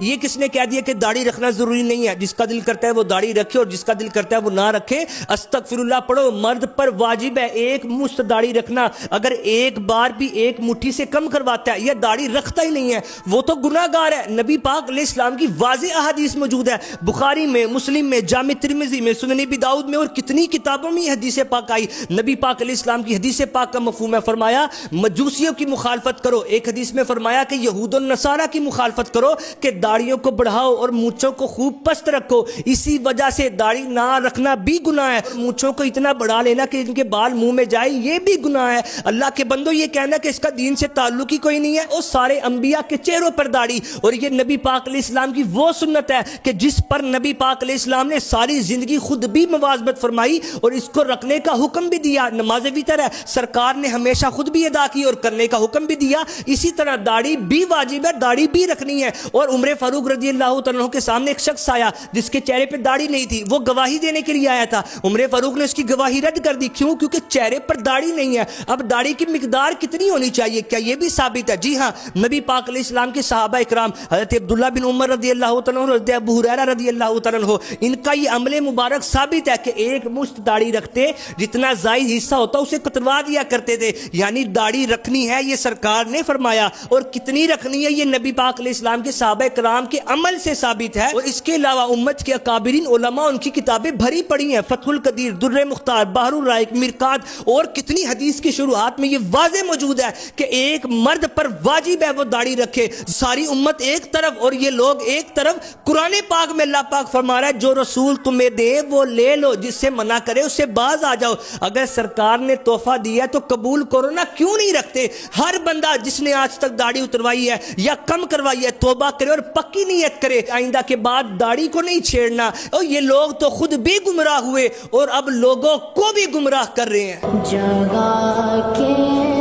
یہ کس نے کہہ دیا کہ داڑھی رکھنا ضروری نہیں ہے؟ جس کا دل کرتا ہے وہ داڑھی رکھے اور جس کا دل کرتا ہے وہ نہ رکھے۔ استغفر اللہ پڑھو، مرد پر واجب ہے ایک مشت داڑھی رکھنا۔ اگر ایک بار بھی ایک مٹھی سے کم کرواتا ہے یا داڑھی رکھتا ہی نہیں ہے وہ تو گناہ گار ہے۔ نبی پاک علیہ السلام کی واضح احادیث موجود ہے، بخاری میں، مسلم میں، جامع ترمذی میں، سنن ابی داؤد میں اور کتنی کتابوں میں یہ حدیث پاک آئی۔ نبی پاک علیہ السلام کی حدیث پاک کا مفہوم ہے، فرمایا مجوسیوں کی مخالفت کرو۔ ایک حدیث میں فرمایا کہ یہود و نصارہ کی مخالفت کرو کہ داڑھیوں کو بڑھاؤ اور مونچھوں کو خوب پست رکھو۔ اسی وجہ سے داڑھی نہ رکھنا بھی گناہ ہے، مونچھوں کو اتنا بڑھا لینا کہ ان کے بال منہ میں جائے یہ بھی گناہ ہے۔ اللہ کے بندو یہ کہنا کہ اس کا دین سے تعلق ہی کوئی نہیں ہے، اور سارے انبیاء کے چہروں پر داڑھی، اور یہ نبی پاک علیہ السلام کی وہ سنت ہے کہ جس پر نبی پاک علیہ السلام نے ساری زندگی خود بھی مواظبت فرمائی اور اس کو رکھنے کا حکم بھی دیا۔ نماز وتر ہے، سرکار نے ہمیشہ خود بھی ادا کی اور کرنے کا حکم بھی دیا۔ اسی طرح داڑھی بھی واجب ہے، داڑھی بھی رکھنی ہے۔ اور عمر فاروق رضی اللہ عنہ کے سامنے ایک شخص آیا جس کے چہرے پہ داڑھی نہیں تھی، وہ گواہی دینے کے لیے آیا تھا۔ عمر فاروق نے اس کی گواہی رد کر دی، کیوں؟ کیونکہ چہرے پر داڑھی نہیں ہے۔ اب داڑھی کی مقدار کتنی ہونی چاہیے، کیا یہ بھی ثابت ہے؟ جی ہاں، نبی پاک علیہ السلام کے صحابہ اکرام حضرت عبداللہ بن عمر رضی اللہ عنہ اور حضرت ابو ہریرہ رضی اللہ عنہ، ان کا یہ عمل مبارک ثابت ہے کہ ایک مشت داڑھی رکھتے، جتنا زائد حصہ ہوتا اسے کتروا دیا کرتے تھے۔ یعنی داڑھی رکھنی ہے یہ سرکار نے فرمایا، اور کتنی رکھنی ہے یہ نبی پاک علیہ السلام کے صحابہ کرام کے عمل سے ثابت ہے۔ اور اس کے علاوہ امت کے اکابرین علماء ان کی کتابیں بھری پڑی ہیں، فتح القدیر، در مختار، بحر الرائق، مرقات، اور کتنی حدیث کی شروحات میں یہ واضح موجود ہے کہ ایک مرد پر واجب ہے وہ داڑھی رکھے، ساری امت ایک طرف اور یہ لوگ ایک طرف۔ قرآن پاک میں اللہ پاک فرما رہا ہے جو رسول تمہیں دے وہ لے لو، جس سے منع کرے اس سے باز آ جاؤ۔ اگر سرکار نے تحفہ دیا ہے تو قبول کرو نا، کیوں نہیں رکھتے؟ ہر بندہ جس نے آج تک داڑھی اتروائی ہے یا کم کروائی ہے توبہ کرے اور پکی نیت کرے، آئندہ کے بعد داڑھی کو نہیں چھیڑنا۔ اور یہ لوگ تو خود بھی گمراہ ہوئے اور اب لوگوں کو بھی گمراہ کر رہے ہیں۔ جگہ کے